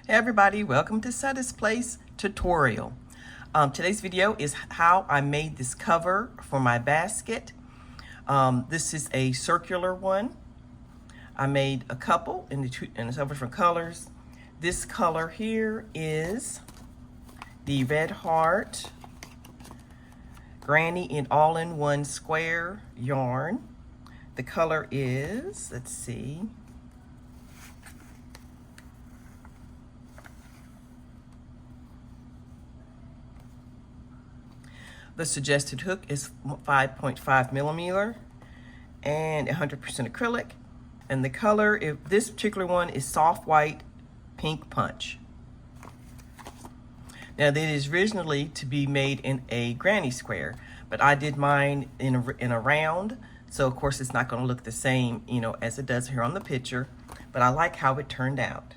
Hey everybody, welcome to Setttta's Place tutorial. Today's video is how I made this cover for my basket. This is a circular one. I made a couple in several different colors. This color here is the Red Heart Granny in all-in-one square yarn. The color is, let's see, the suggested hook is 5.5 millimeter and 100% acrylic. And the color, if this particular one, is soft white pink punch. Now, that is originally to be made in a granny square, but I did mine in a round, so of course it's not going to look the same, as it does here on the picture. But I like how it turned out.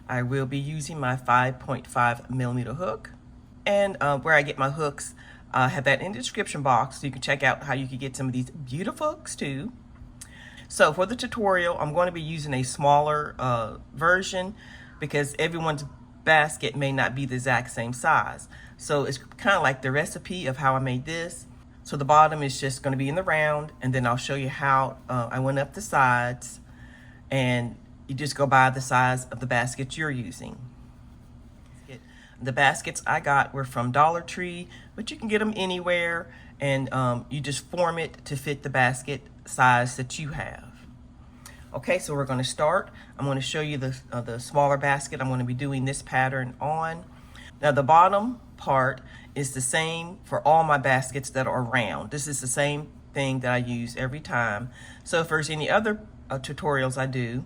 I will be using my 5.5 millimeter hook, and where I get my hooks, I have that in the description box, so you can check out how you can get some of these beautiful hooks too. So for the tutorial, I'm going to be using a smaller version because everyone's basket may not be the exact same size. So it's kind of like the recipe of how I made this. So the bottom is just going to be in the round, and then I'll show you how I went up the sides, and you just go by the size of the basket you're using. The baskets I got were from Dollar Tree, but you can get them anywhere, and you just form it to fit the basket size that you have. Okay, so we're going to start. I'm going to show you the smaller basket I'm going to be doing this pattern on. Now the bottom part is the same for all my baskets that are round. This is the same thing that I use every time. So if there's any other tutorials I do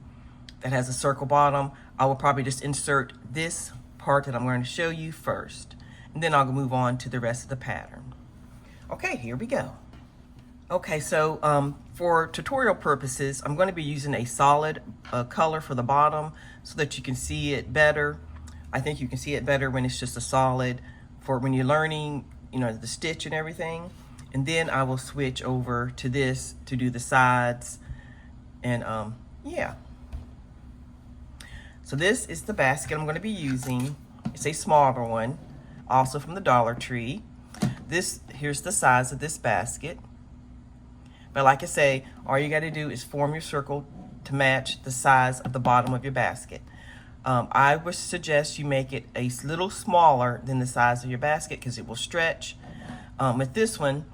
that has a circle bottom, I will probably just insert this part that I'm going to show you first, and then I'll move on to the rest of the pattern. Okay, here we go. Okay, so for tutorial purposes, I'm going to be using a solid color for the bottom so that you can see it better. I think you can see it better when it's just a solid for when you're learning, the stitch and everything. And then I will switch over to this to do the sides, and yeah. So this is the basket I'm going to be using. It's a smaller one, also from the Dollar Tree. Here's the size of this basket. But like I say, all you got to do is form your circle to match the size of the bottom of your basket. I would suggest you make it a little smaller than the size of your basket because it will stretch. With this one,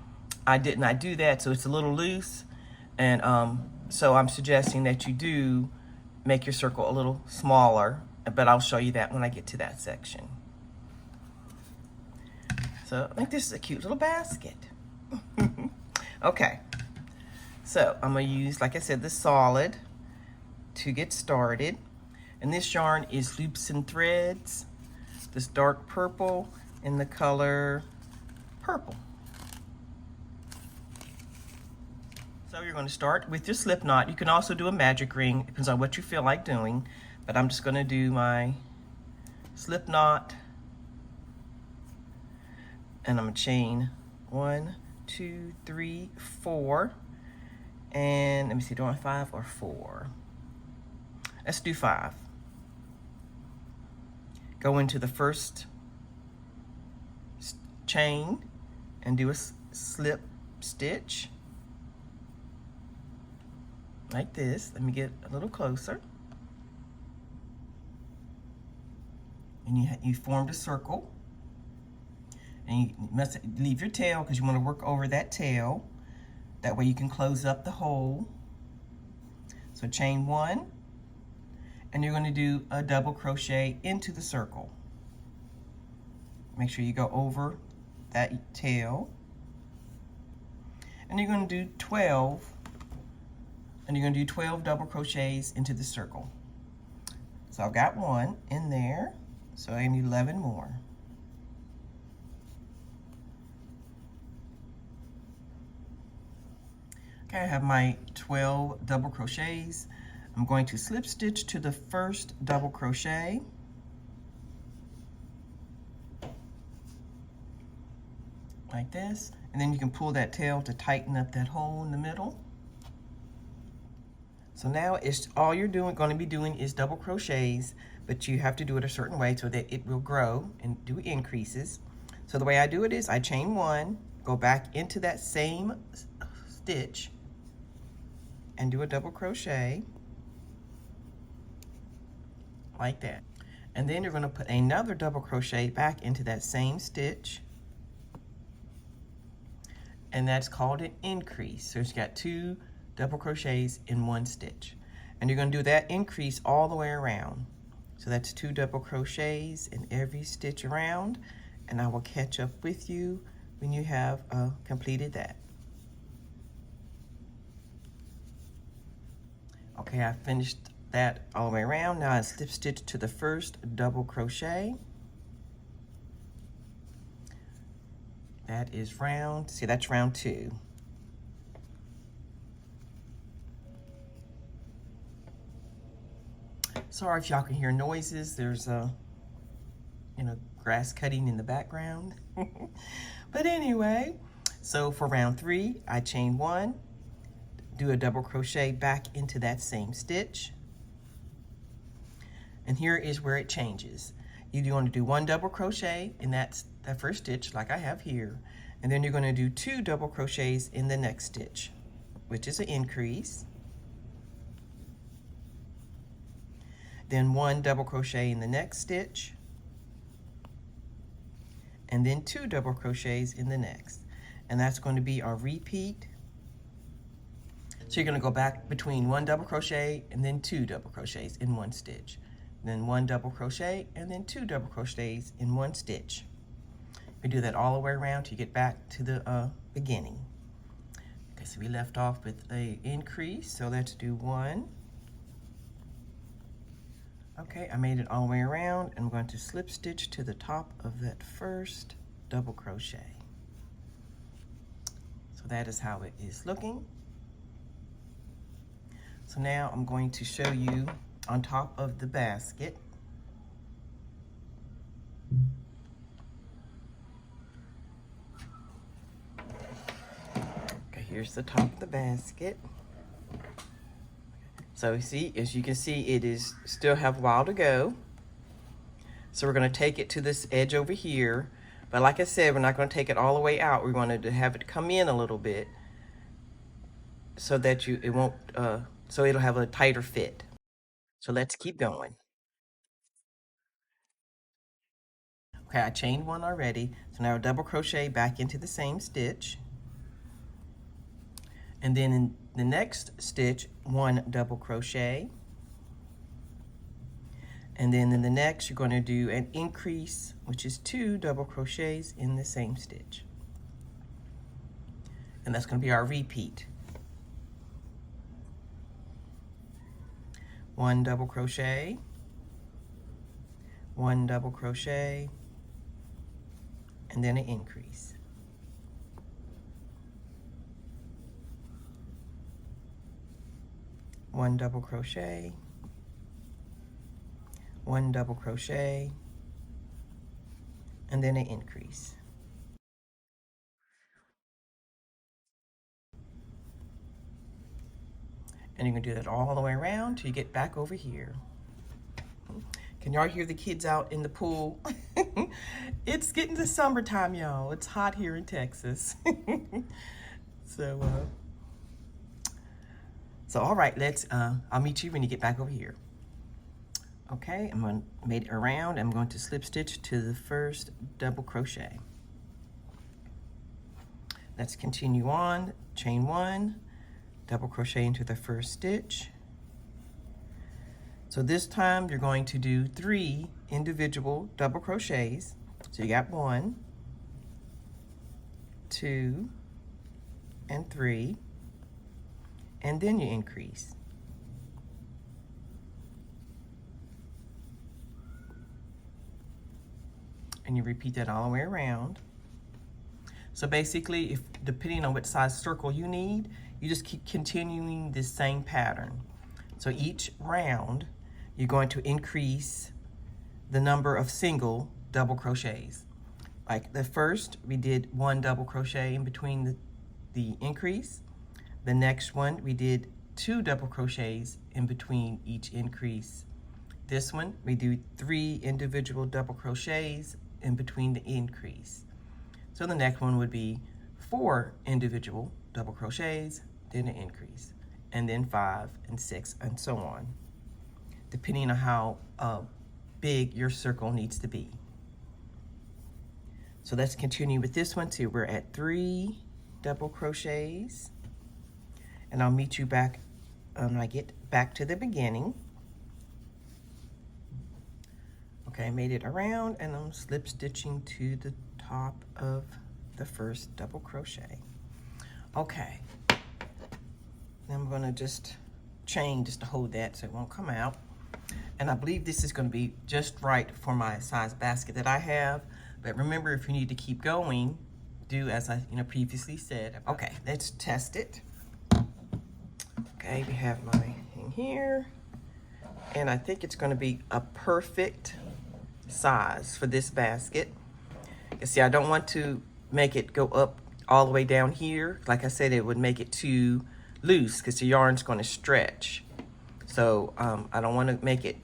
I did not do that, so it's a little loose. And so I'm suggesting that you do make your circle a little smaller, but I'll show you that when I get to that section. So I think this is a cute little basket. Okay, so I'm going to use, like I said, the solid to get started. And this yarn is Loops and Threads, this dark purple in the color purple. So you're going to start with your slip knot. You can also do a magic ring, it depends on what you feel like doing, but I'm just going to do my slip knot, and I'm going to chain 1, 2, 3, 4, and let me see, do I want 5 or 4? Let's do 5. Go into the first chain and do a slip stitch like this. Let me get a little closer. And you formed a circle. And you must leave your tail because you want to work over that tail. That way you can close up the hole. So chain 1, and you're going to do a double crochet into the circle. Make sure you go over that tail. And you're going to do 12. And you're going to do 12 double crochets into the circle. So I've got 1 in there, so I need 11 more. Okay, I have my 12 double crochets. I'm going to slip stitch to the first double crochet. Like this, and then you can pull that tail to tighten up that hole in the middle. So now it's all you're going to be doing is double crochets, but you have to do it a certain way so that it will grow and do increases. So the way I do it is I chain one, go back into that same stitch and do a double crochet like that. And then you're going to put another double crochet back into that same stitch, and that's called an increase. So it's got 2 double crochets in 1 stitch, and you're going to do that increase all the way around. So that's 2 double crochets in every stitch around, and I will catch up with you when you have completed that. Okay, I finished that all the way around. Now I slip stitch to the first double crochet. That is round, see, that's round 2. Sorry if y'all can hear noises. There's grass cutting in the background. But anyway, so for round 3, I chain 1, do a double crochet back into that same stitch. And here is where it changes. You're going to do 1 double crochet in that first stitch like I have here. And then you're going to do 2 double crochets in the next stitch, which is an increase. Then 1 double crochet in the next stitch. And then 2 double crochets in the next. And that's going to be our repeat. So you're going to go back between 1 double crochet and then 2 double crochets in 1 stitch. Then 1 double crochet and then 2 double crochets in 1 stitch. We do that all the way around till you get back to the beginning. Okay, so we left off with a increase, so let's do 1. Okay, I made it all the way around. I'm going to slip stitch to the top of that first double crochet. So that is how it is looking. So now I'm going to show you on top of the basket. Okay, here's the top of the basket. So see, as you can see, it is still have a while to go. So we're going to take it to this edge over here. But like I said, we're not going to take it all the way out. We're going to have it come in a little bit so that it won't, so it'll have a tighter fit. So let's keep going. Okay, I chained 1 already. So now double crochet back into the same stitch. And then in the next stitch, 1 double crochet. And then in the next, you're going to do an increase, which is 2 double crochets in the same stitch. And that's going to be our repeat. 1 double crochet, 1 double crochet, and then an increase. One double crochet, 1 double crochet, and then an increase. And you're going to do that all the way around till you get back over here. Can y'all hear the kids out in the pool? It's getting to summertime, y'all. It's hot here in Texas. So all right, I'll meet you when you get back over here. Okay, I'm going to make it around. I'm going to slip stitch to the first double crochet. Let's continue on. Chain 1, double crochet into the first stitch. So this time you're going to do 3 individual double crochets. So you got 1, 2, and 3, and then you increase. And you repeat that all the way around. So basically, depending on what size circle you need, you just keep continuing this same pattern. So each round, you're going to increase the number of single double crochets. Like the first, we did 1 double crochet in between the increase. The next one, we did 2 double crochets in between each increase. This one, we do 3 individual double crochets in between the increase. So the next one would be 4 individual double crochets, then an increase, and then 5 and 6 and so on, depending on how big your circle needs to be. So let's continue with this one too. We're at 3 double crochets, and I'll meet you back when I get back to the beginning. Okay, I made it around, and I'm slip stitching to the top of the first double crochet. Okay, now I'm gonna just chain just to hold that so it won't come out. And I believe this is gonna be just right for my size basket that I have. But remember, if you need to keep going, do as I previously said. Okay, let's test it. Okay, we have my thing here, and I think it's gonna be a perfect size for this basket. You see, I don't want to make it go up all the way down here. Like I said, it would make it too loose because the yarn's going to stretch. So I don't want to make it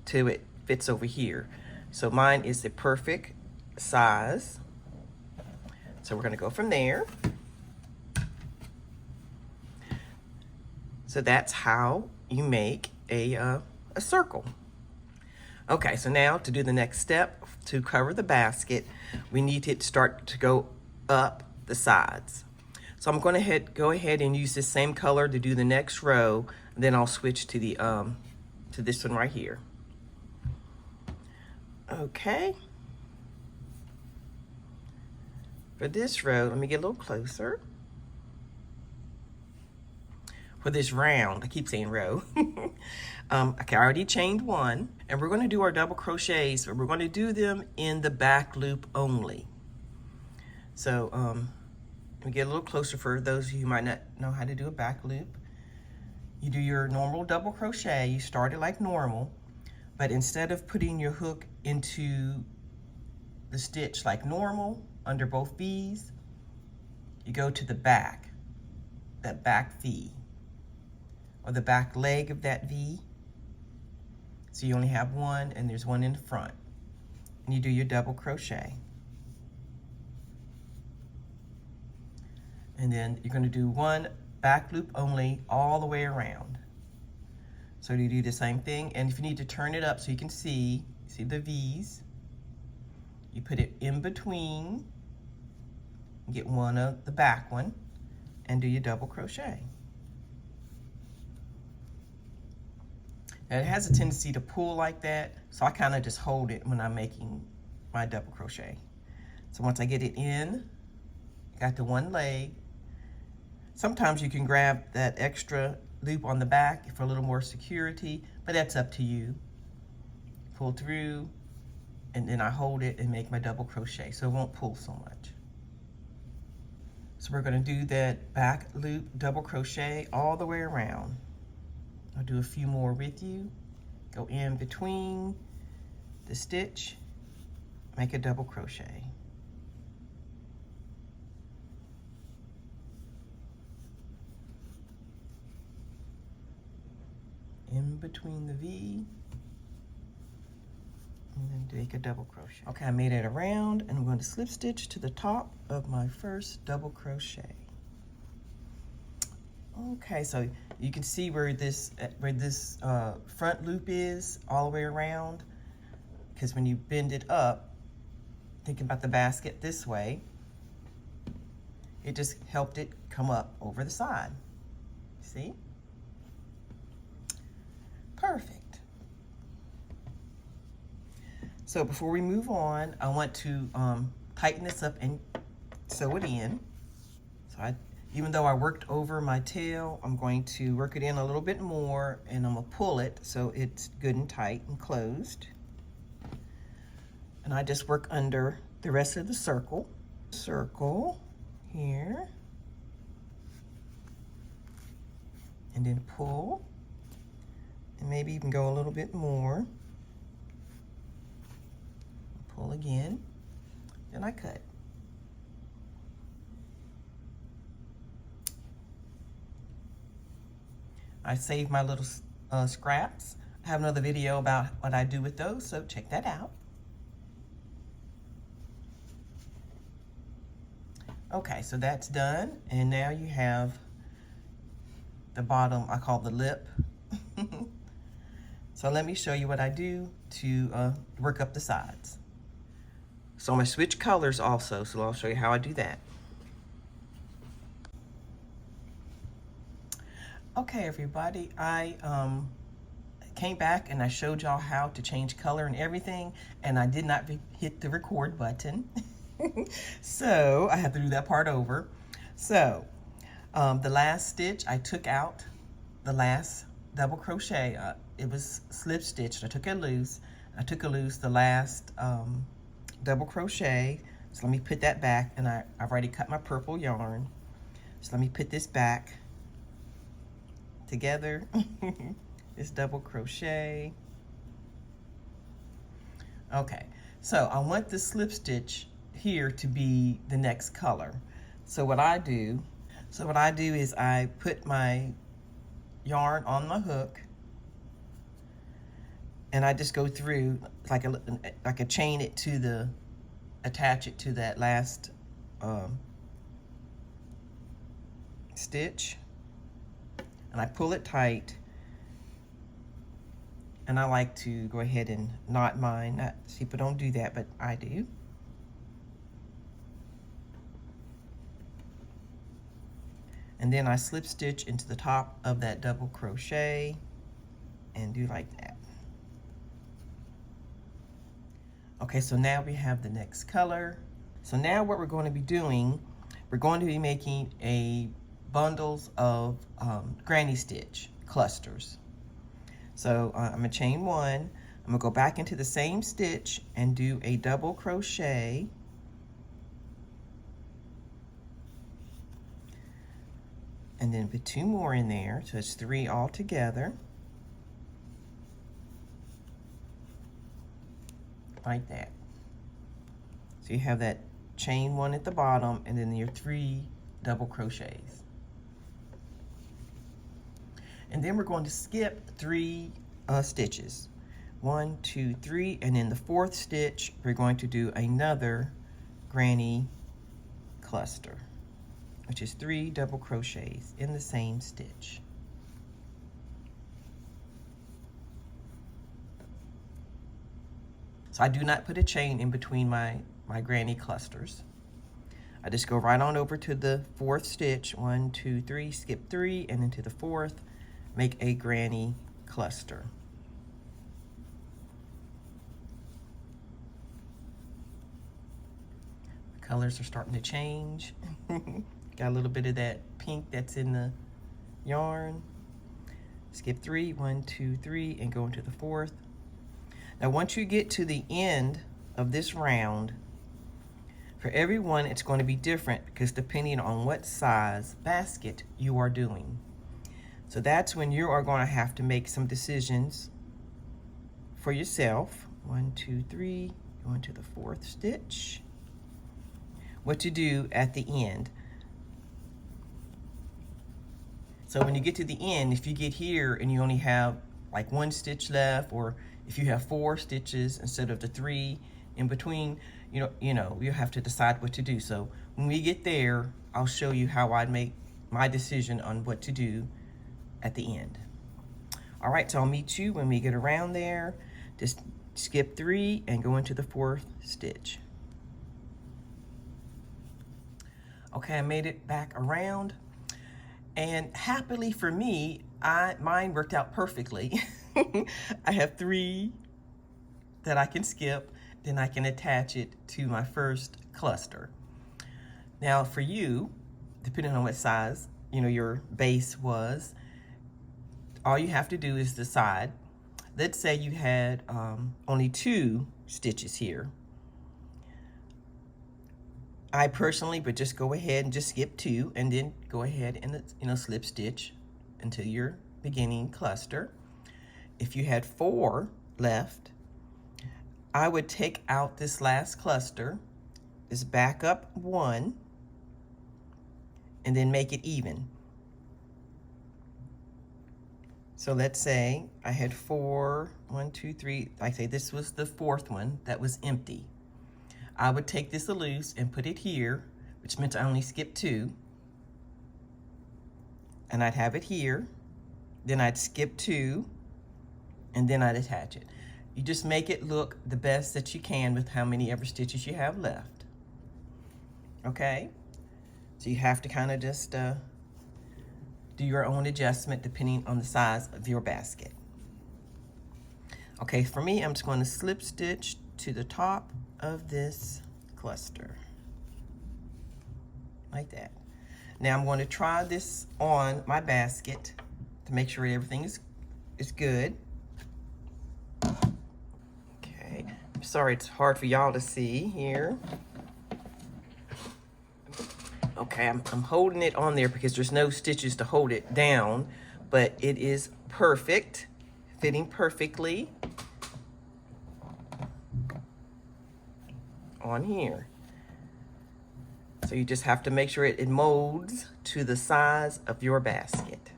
till it fits over here. So mine is the perfect size. So we're going to go from there. So that's how you make a circle. Okay, so now to do the next step, to cover the basket, we need to start to go up the sides. So I'm going to go ahead and use the same color to do the next row, and then I'll switch to the to this one right here. Okay. For this row, let me get a little closer. For this round, I keep saying row. Okay, I already chained one, and we're going to do our double crochets, but we're going to do them in the back loop only. So let me get a little closer for those of you who might not know how to do a back loop. You do your normal double crochet. You start it like normal, but instead of putting your hook into the stitch like normal under both V's, you go to the back, that back V, or the back leg of that V. So you only have one, and there's one in the front. And you do your double crochet. And then you're going to do one back loop only all the way around. So you do the same thing, and if you need to turn it up so you can see the V's, you put it in between, get one of the back one, and do your double crochet. Now it has a tendency to pull like that, so I kind of just hold it when I'm making my double crochet. So once I get it in, got the one leg. Sometimes you can grab that extra loop on the back for a little more security, but that's up to you. Pull through, and then I hold it and make my double crochet so it won't pull so much. So we're going to do that back loop double crochet all the way around. I'll do a few more with you. Go in between the stitch, make a double crochet. In between the V, and then make a double crochet. Okay, I made it around, and I'm going to slip stitch to the top of my first double crochet. Okay, so you can see where this front loop is all the way around, because when you bend it up, thinking about the basket this way, it just helped it come up over the side. See? Perfect. So before we move on, I want to tighten this up and sew it in. So even though I worked over my tail, I'm going to work it in a little bit more, and I'm gonna pull it so it's good and tight and closed. And I just work under the rest of the circle. Circle here. And then pull. And maybe even go a little bit more. Pull again. Then I cut. I saved my little scraps. I have another video about what I do with those, so check that out. Okay, so that's done, and now you have the bottom, I call the lip. So let me show you what I do to work up the sides. So I'm gonna switch colors also, so I'll show you how I do that. Okay, everybody, I came back and I showed y'all how to change color and everything, and I did not hit the record button. So I have to do that part over. So the last stitch, I took out the last double crochet. It was slip stitched. I took it loose. I took loose the last double crochet. So let me put that back, and I've already cut my purple yarn. So let me put this back together. This double crochet. Okay, so I want the slip stitch here to be the next color. So what I do is I put my yarn on the hook, and I just go through like a chain it to the, attach it to that last stitch, and I pull it tight. And I like to go ahead and knot mine. People don't do that, but I do. And then I slip stitch into the top of that double crochet and do like that. Okay, so now we have the next color. So now what we're going to be doing, we're going to be making bundles of granny stitch clusters. So I'm gonna chain one, I'm gonna go back into the same stitch and do a double crochet. And then put 2 more in there, so it's 3 all together. Like that. So you have that chain 1 at the bottom, and then your 3 double crochets. And then we're going to skip 3 stitches. 1, 2, 3, and in the 4th stitch, we're going to do another granny cluster, which is 3 double crochets in the same stitch. So I do not put a chain in between my granny clusters. I just go right on over to the 4th stitch, 1, 2, 3, skip 3, and into the 4th, make a granny cluster. The colors are starting to change. Got a little bit of that pink that's in the yarn. Skip 3, 1, 2, 3, and go into the 4th. Now once you get to the end of this round, for every one it's going to be different, because depending on what size basket you are doing. So that's when you are going to have to make some decisions for yourself. 1, 2, 3, go into the 4th stitch. What to do at the end. So when you get to the end, if you get here and you only have like 1 stitch left, or if you have 4 stitches instead of the 3 in between, you have to decide what to do. So when we get there, I'll show you how I make my decision on what to do at the end. All right, so I'll meet you when we get around there. Just skip 3 and go into the 4th stitch. Okay, I made it back around, and happily for me, mine worked out perfectly. I have 3 that I can skip, then I can attach it to my first cluster. Now for you, depending on what size your base was, all you have to do is decide. Let's say you had only 2 stitches here. I personally would just go ahead and just skip 2, and then go ahead and slip stitch into your beginning cluster. If you had 4 left, I would take out this last cluster, just back up 1, and then make it even. So let's say I had 4, 1, 2, 3, I say this was the 4th one that was empty. I would take this loose and put it here, which meant I only skipped 2. And I'd have it here. Then I'd skip 2, and then I'd attach it. You just make it look the best that you can with how many ever stitches you have left. Okay? So you have to kind of just do your own adjustment depending on the size of your basket. Okay, for me, I'm just going to slip stitch to the top of this cluster, like that. Now I'm going to try this on my basket to make sure everything is good. Okay, I'm sorry it's hard for y'all to see here. Okay, I'm holding it on there because there's no stitches to hold it down, but it is perfect, fitting perfectly on here. So you just have to make sure it molds to the size of your basket.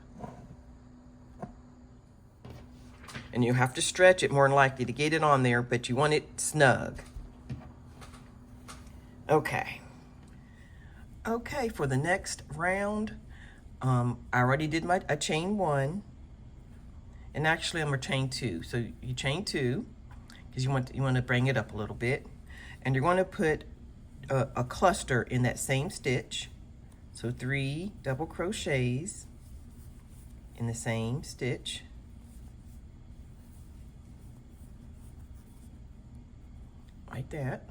And you have to stretch it more than likely to get it on there, but you want it snug. Okay. Okay, for the next round, I already did a chain 1, and actually I'm gonna chain 2. So you chain 2 because you want to bring it up a little bit, and you're going to put a cluster in that same stitch. So 3 double crochets in the same stitch. Like that.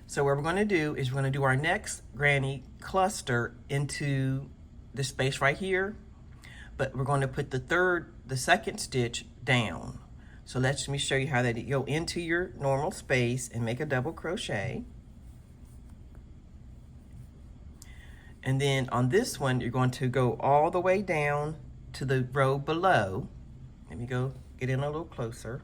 So what we're going to do is we're going to do our next granny cluster into the space right here, but we're going to put the second stitch down. So let me show you how that. Go into your normal space and make a double crochet. And then on this one, you're going to go all the way down to the row below. Let me go get in a little closer.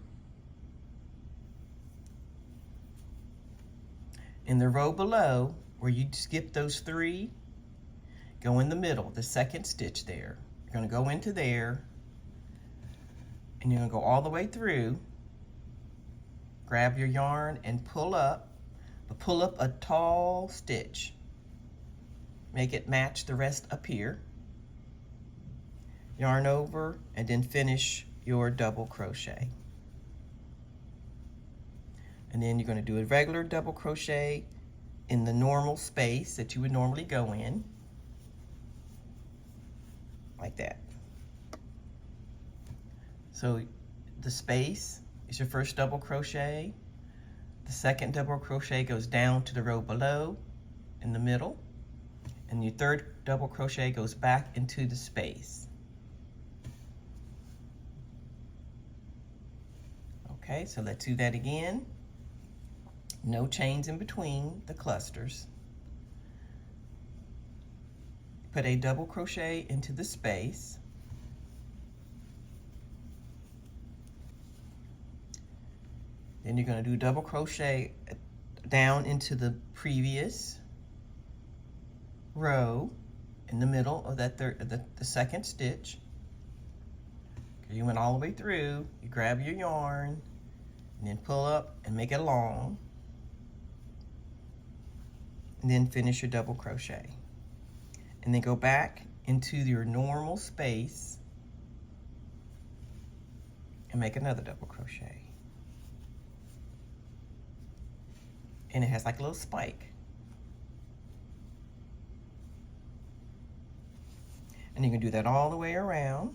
In the row below, where you skip those 3, go in the middle, the second stitch there. You're going to go into there, and you're going to go all the way through, grab your yarn and pull up, but pull up a tall stitch. Make it match the rest up here. Yarn over, and then finish your double crochet. And then you're going to do a regular double crochet in the normal space that you would normally go in, like that. So the space is your first double crochet. The second double crochet goes down to the row below in the middle, and your third double crochet goes back into the space. Okay, so let's do that again. No chains in between the clusters. Put a double crochet into the space. Then you're going to do double crochet down into the previous row in the middle of that the second stitch. Okay, you went all the way through, you grab your yarn, and then pull up and make it long. And then finish your double crochet. And then go back into your normal space and make another double crochet. And it has like a little spike. And you can do that all the way around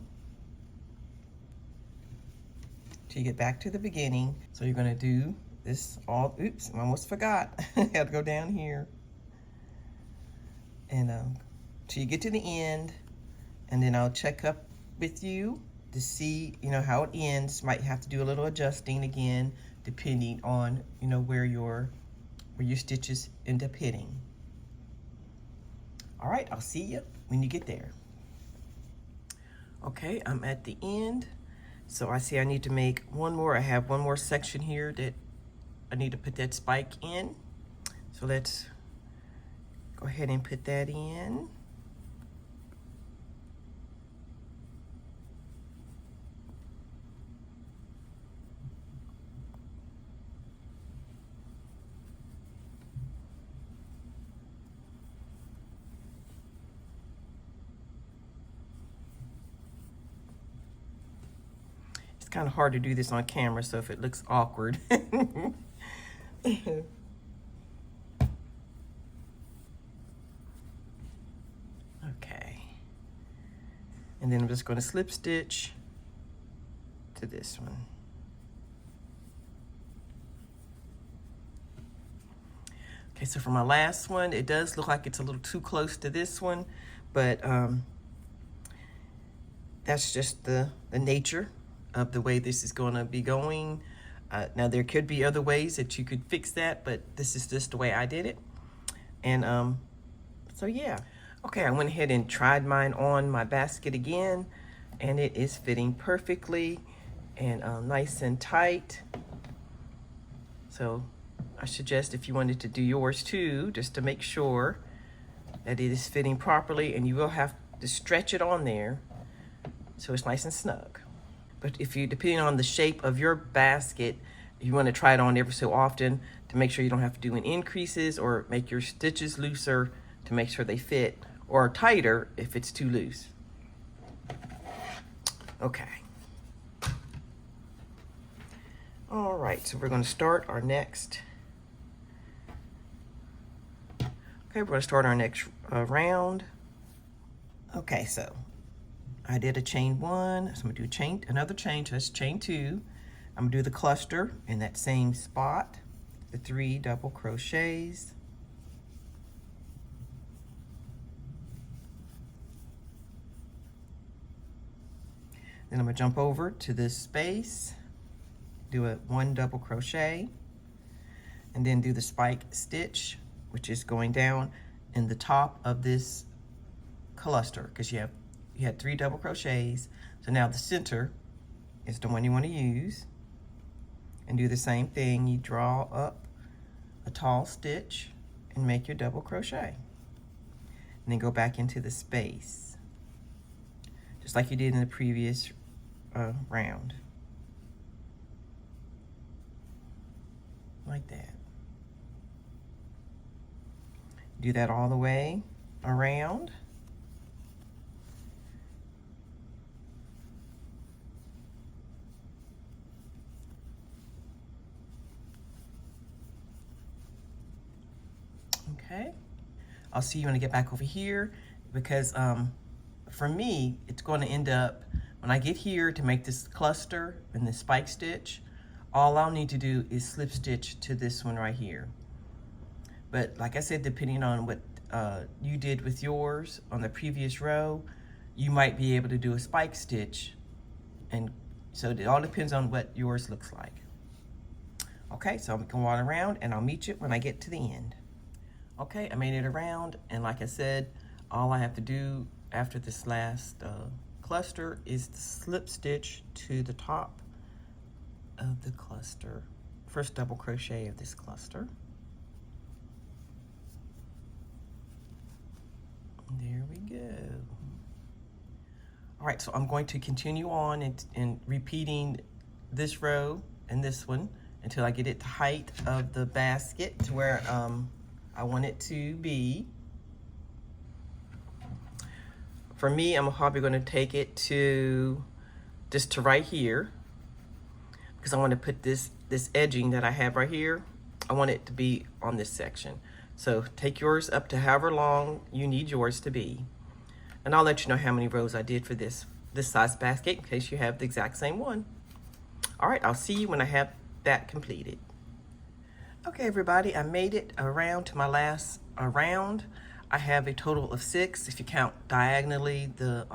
till you get back to the beginning. So you're gonna do this all, oops, I almost forgot. I had to go down here. And till you get to the end, and then I'll check up with you to see, how it ends. Might have to do a little adjusting again, depending on, where your stitches end up hitting. All right, I'll see you when you get there. Okay, I'm at the end. So I see I need to make one more. I have one more section here that I need to put that spike in. So let's go ahead and put that in. kind of hard to do this on camera, so if it looks awkward. Okay. And then I'm just going to slip stitch to this one. Okay, so for my last one, it does look like it's a little too close to this one, but that's just the nature of the way this is going to be going. Now, there could be other ways that you could fix that, but this is just the way I did it. And so, yeah. Okay, I went ahead and tried mine on my basket again, and it is fitting perfectly and nice and tight. So I suggest if you wanted to do yours too, just to make sure that it is fitting properly, and you will have to stretch it on there so it's nice and snug. But if you, depending on the shape of your basket, you want to try it on every so often to make sure you don't have to do any increases, or make your stitches looser to make sure they fit, or tighter if it's too loose. Okay. All right, so we're going to start our next. Okay, we're going to start our next round. Okay, so I did a chain one, so I'm gonna do another chain, so that's chain two. I'm gonna do the cluster in that same spot, the 3 double crochets. Then I'm gonna jump over to this space, do a 1 double crochet, and then do the spike stitch, which is going down in the top of this cluster, because you had 3 double crochets. So now the center is the one you want to use, and do the same thing. You draw up a tall stitch and make your double crochet, and then go back into the space, just like you did in the previous round, like that. Do that all the way around. Okay, I'll see you when I get back over here, because for me, it's going to end up, when I get here to make this cluster and this spike stitch, all I'll need to do is slip stitch to this one right here. But like I said, depending on what you did with yours on the previous row, you might be able to do a spike stitch, and so it all depends on what yours looks like. Okay, so I'm going to go on around, and I'll meet you when I get to the end. Okay, I made it around, and like I said, all I have to do after this last cluster is to slip stitch to the top of the cluster, first double crochet of this cluster. There we go. All right, so I'm going to continue on and repeating this row and this one until I get it to height of the basket to where I want it to be. For me, I'm probably going to take it to just to right here, because I want to put this edging that I have right here, I want it to be on this section. So take yours up to however long you need yours to be. And I'll let you know how many rows I did for this size basket in case you have the exact same one. All right, I'll see you when I have that completed. Okay, everybody, I made it around to my last round. I have a total of 6. If you count diagonally the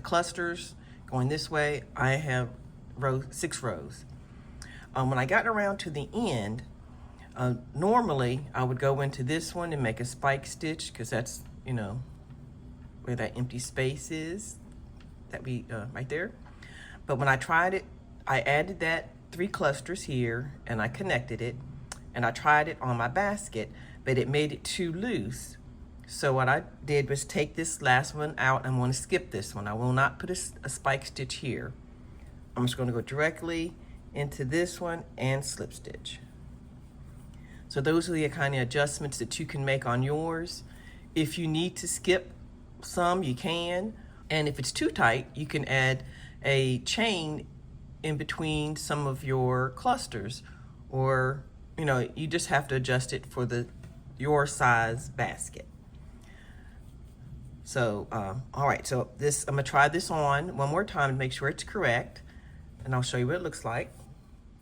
clusters going this way, I have 6 rows. When I got around to the end, normally I would go into this one and make a spike stitch, because that's, you know, where that empty space is, that we right there. But when I tried it, I added that 3 clusters here, and I connected it, and I tried it on my basket, but it made it too loose. So what I did was take this last one out. I'm going to skip this one. I will not put a spike stitch here. I'm just going to go directly into this one and slip stitch. So those are the kind of adjustments that you can make on yours. If you need to skip some, you can. And if it's too tight, you can add a chain in between some of your clusters, or you know, you just have to adjust it for your size basket. So all right, so I'm gonna try this on one more time to make sure it's correct, and I'll show you what it looks like.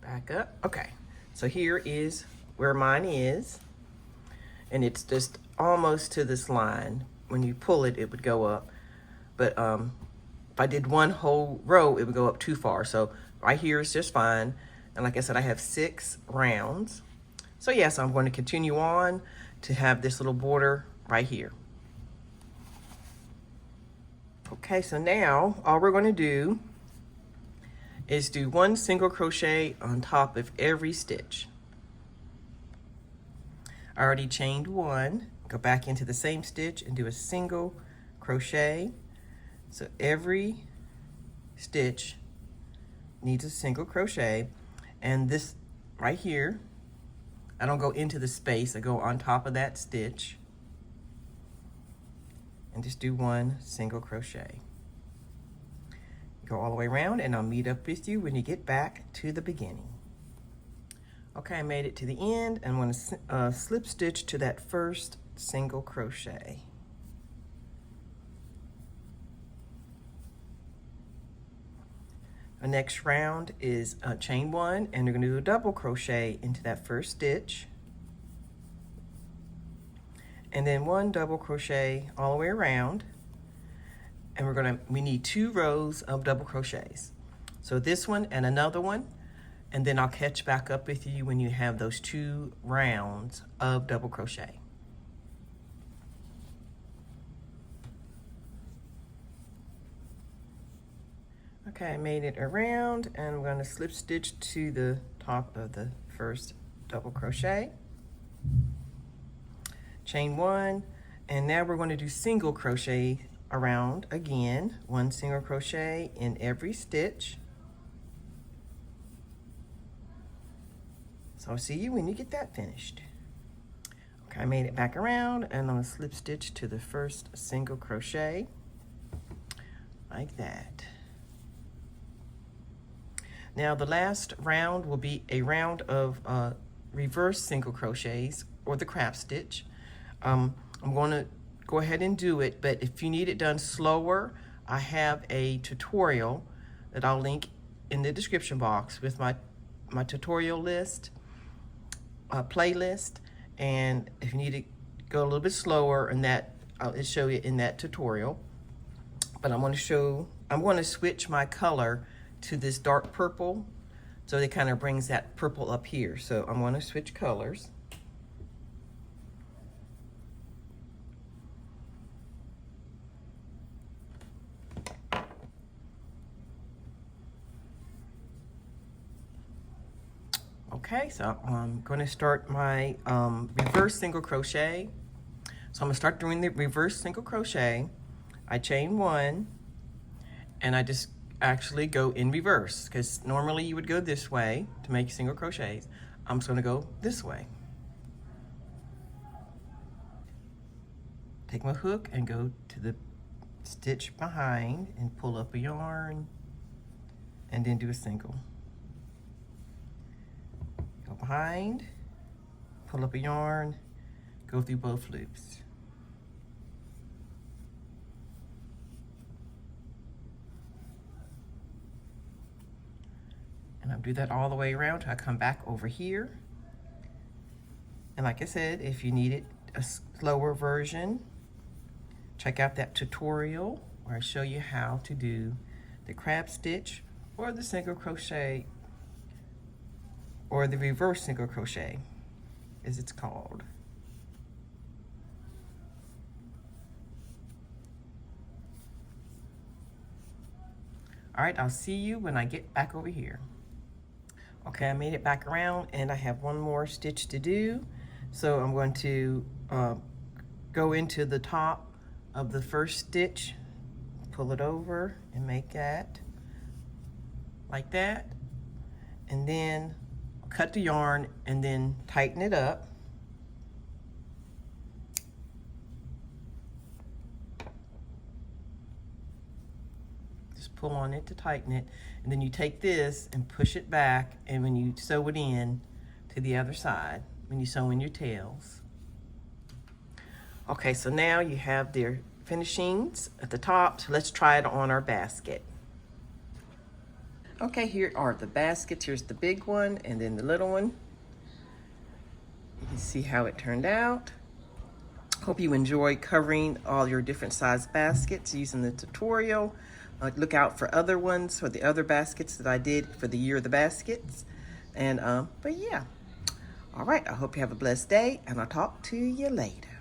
Back up. Okay, so here is where mine is, and it's just almost to this line. When you pull it, it would go up, but if I did one whole row, it would go up too far. So right here is just fine. And like I said, I have 6 rounds. So yes, I'm going to continue on to have this little border right here. Okay, so now all we're going to do is do 1 single crochet on top of every stitch. I already chained 1, go back into the same stitch and do a single crochet. So every stitch needs a single crochet, and this right here, I don't go into the space, I go on top of that stitch and just do 1 single crochet. Go all the way around, and I'll meet up with you when you get back to the beginning. Okay, I made it to the end. I'm going to slip stitch to that first single crochet. The next round is chain 1, and you're going to do a double crochet into that first stitch, and then 1 double crochet all the way around, and we need 2 rows of double crochets. So this one and another one, and then I'll catch back up with you when you have those 2 rounds of double crochet. Okay, I made it around, and I'm going to slip stitch to the top of the first double crochet, chain 1, and now we're going to do single crochet around again, 1 single crochet in every stitch. So I'll see you when you get that finished. Okay, I made it back around, and I'm going to slip stitch to the first single crochet like that. Now the last round will be a round of reverse single crochets, or the crab stitch. I'm going to go ahead and do it, but if you need it done slower, I have a tutorial that I'll link in the description box with my tutorial list, playlist, and if you need to go a little bit slower, and that I'll show you in that tutorial. But I'm going to switch my color to this dark purple, so it kind of brings that purple up here. So I'm going to switch colors. Okay, so I'm going to start my reverse single crochet. So I'm going to start doing the reverse single crochet. I chain 1, and I just actually go in reverse, because normally you would go this way to make single crochets. I'm just going to go this way. Take my hook and go to the stitch behind and pull up a yarn, and then do a single. Go behind, pull up a yarn, go through both loops. And I'll do that all the way around till I come back over here. And like I said, if you needed a slower version, check out that tutorial where I show you how to do the crab stitch, or the single crochet, or the reverse single crochet, as it's called. All right, I'll see you when I get back over here. Okay, I made it back around, and I have 1 more stitch to do. So I'm going to go into the top of the first stitch, pull it over and make that like that, and then cut the yarn and then tighten it up. just pull on it to tighten it, and then you take this and push it back, and when you sew it in to the other side, when you sew in your tails. Okay, so now you have their finishings at the top, so let's try it on our basket. Okay, here are the baskets. Here's the big one and then the little one. You can see how it turned out. Hope you enjoy covering all your different size baskets using the tutorial. Look out for other ones, for the other baskets that I did for the year of the baskets. And but yeah, all right, I hope you have a blessed day, and I'll talk to you later.